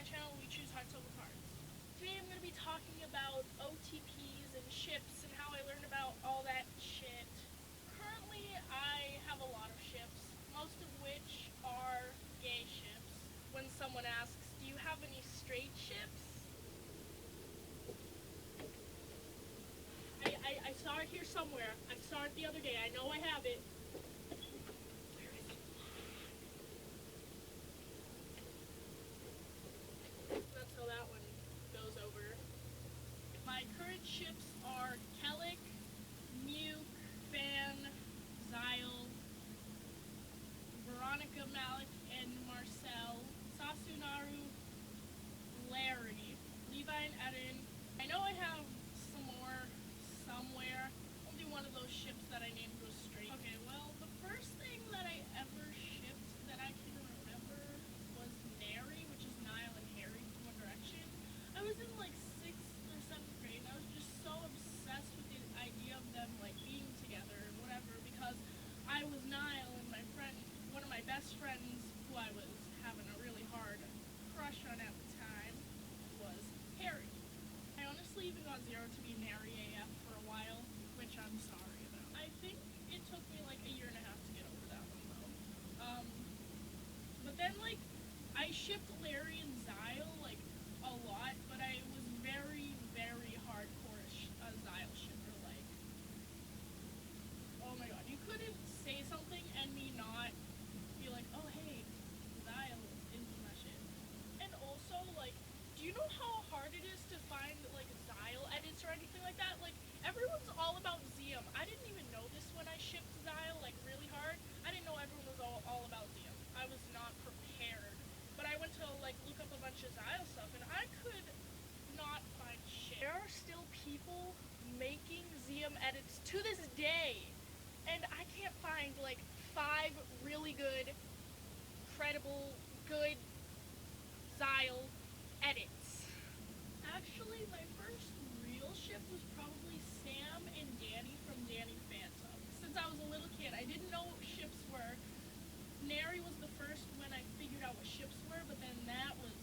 channel, We Choose Hearts Over Cards. Today I'm going to be talking about OTPs and ships and how I learned about all that shit. Currently, I have a lot of ships, most of which are gay ships. When someone asks, do you have any straight ships? I saw it here somewhere. I saw it the other day. I know I have it. Where is it? That's how that one goes over. My current ships are Kellic, Muke, Fan, Zyle, Veronica, Malik, and Marcel, Sasunaru, Larry, Levi, and Eden. I know I have some more somewhere. Only one of those ships that I named was straight. Okay, well, the first thing that I ever shipped that I can remember was Nary, which is Niall and Harry from One Direction. I was in like 6th or 7th grade, and I was just so obsessed with the idea of them like being together and whatever, because I was Niall and my friend, one of my best friends who I was having a really hard crush on at the time was Harry. I honestly even got 0 to be Nary AF for a while, which I'm sorry about. I think it took me like a year and a half to get over that one though. But then like I shipped Larry and Zyle like a lot, but I was very, very hardcore a Zyle shipper. Like, oh my god, you couldn't say something and me not be like, oh hey, Zyle into my shit. And also like, do you know how hard it is to find like Zyle edits or anything like that? Like, everyone's all about Zium. I didn't even know this when I shipped Zyle like really hard. I didn't know everyone was all about Zium. I was not prepared. But I went to like look up a bunch of Zyle stuff and I could not find shit. There are still people making Zium edits to this day, and I can't find like 5 really good, credible, good Zyle edits. Actually, my first real ship was probably Sam and Danny from Danny Phantom. Since I was a little kid, I didn't know what ships were. Nary was the first when I figured out what ships were, but then that was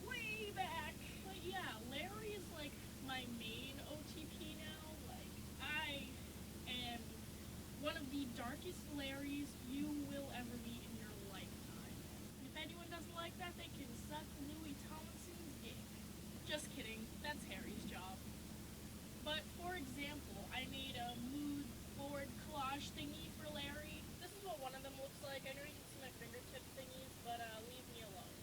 way back. But yeah, Larry is like my main OTP now. Like, I am one of the darkest Larrys you will ever meet in your lifetime. If anyone doesn't like that, they can suck Louis Tomlinson's dick. Just kidding, that's Harry's job. But for example, I made a mood board collage thingy for Larry. This is what one of them looks like. I know you can see my fingertip thingies, but leave me alone.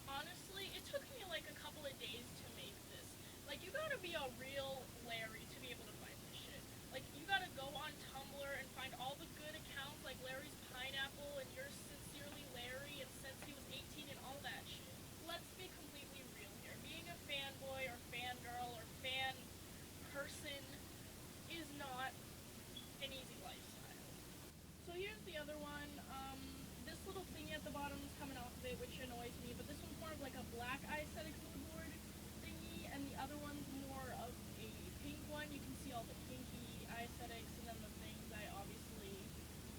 Honestly, it took me like a couple of days to make this. Like, you gotta be a real Larry to be able to find this shit. Like, you gotta go on Tumblr and find all the good accounts like Larry's Pineapple and Yours Sincerely Larry and Since He Was 18 and all that shit. Let's be completely real here. Being a fanboy or fangirl or fan person is not an easy lifestyle. So here's the other one. This little thingy at the bottom is coming off of it, which annoys me, but this one's more of like a black aesthetic mood board thingy, and the other one's more of a pink one. You can see all the pinky aesthetics, and then the things I obviously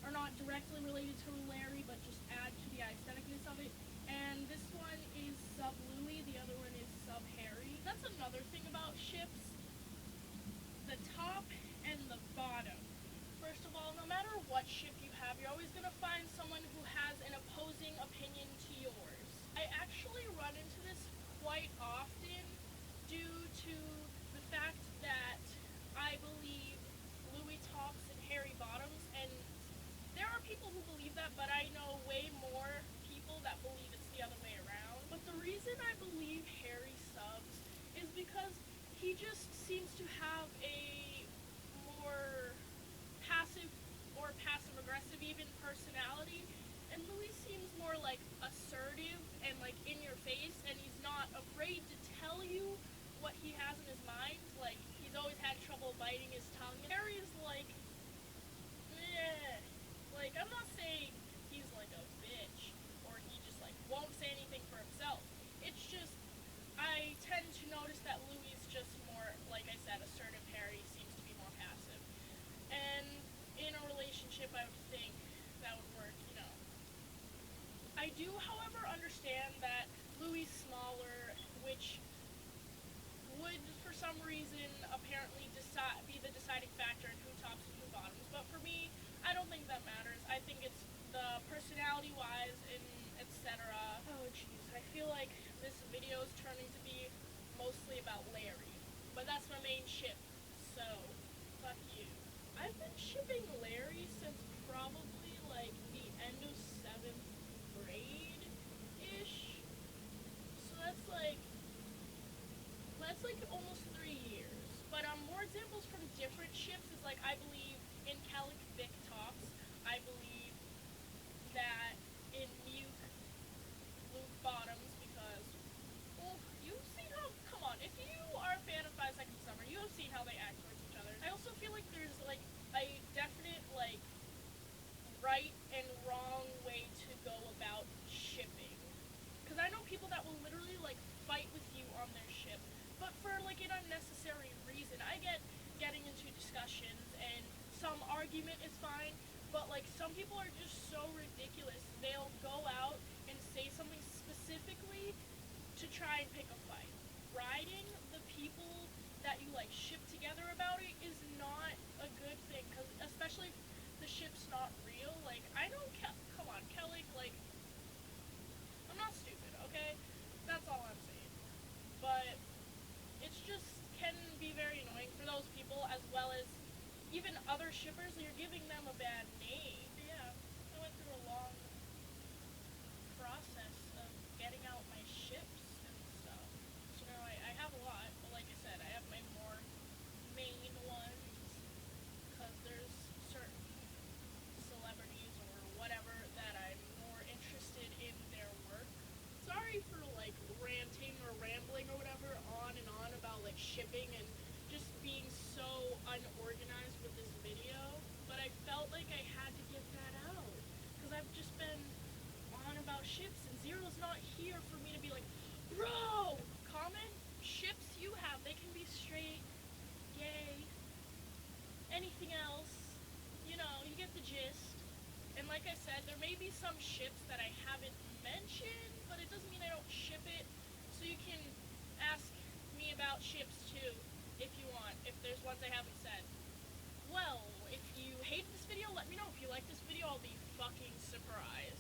are not directly related to Larry, but just add to the aestheticness of it. And this one is sub Louis, the other one is sub Harry. That's another thing about ships. The top and the bottom. First of all, no matter what ship you have, you're always going to find someone who has an opposing opinion to yours. I actually run into this quite often due to the fact that I believe Louis tops and Harry bottoms, and there are people who believe that, but I know way more people that believe it's the other way around. But the reason I believe Harry subs is because he just seems to have a more passive or passive-aggressive even personality, and Louis seems more like assertive and like in your face, and he's not afraid to tell you what he has in his mind. Like, he's always had trouble biting his tongue. Harry is like, meh. Like, I'm not saying he's like a bitch or he just like won't say anything for himself. It's just I tend to notice that Louis is just more, like I said, assertive. Harry seems to be more passive. And in a relationship, I would think that would work do, however, understand that Louis smaller, which would, for some reason, apparently be the deciding factor in who tops and who bottoms. But for me, I don't think that matters. I think it's the personality-wise and etc. Oh, jeez. I feel like this video is turning to be mostly about Larry. But that's my main ship. So, fuck you. I've been shipping Larry since probably, like, the end of 7th grade-ish. So that's like almost 3 years. But more examples from different ships is like, I believe in Calic Vic tops. I believe that in Luke bottoms because, well, you've seen how, come on, if you are a fan of 5 Seconds Summer, you have seen how they act towards each other. I also feel like there's like a definite like right and wrong way to go about shipping. Because I know people that will literally like fight with you on their ship, but for like an unnecessary reason. I get getting into discussions and some argument is fine, but like some people are just so ridiculous. They'll go out and say something specifically to try and pick a fight. Riding the people that you like ship together about it is not a good thing, because especially if the ship's not real. Like, I know, come on, Kelly, like, I'm not stupid, okay? That's all I'm saying. But it's just can be very annoying for those people, as well as even other shippers. You're giving them a bad name. Yeah, I went through a long process of getting out my ships and stuff. So now I have a lot, but like I said, I have my more main ones, because there's certain celebrities or whatever that I'm more interested in their work. Sorry for like ranting or rambling or whatever on and on about like shipping and just being so unorganized with this video, but I felt like I had to get that out, because I've just been on about ships and Zero's not here for me to be like, bro, comment ships you have, they can be straight, gay, anything else, you know, you get the gist. And like I said, there may be some ships that I haven't mentioned, but it doesn't mean I don't ship it, so you can ask me about ships too, if you want, if there's ones I haven't said. Well, if you hated this video, let me know. If you like this video, I'll be fucking surprised.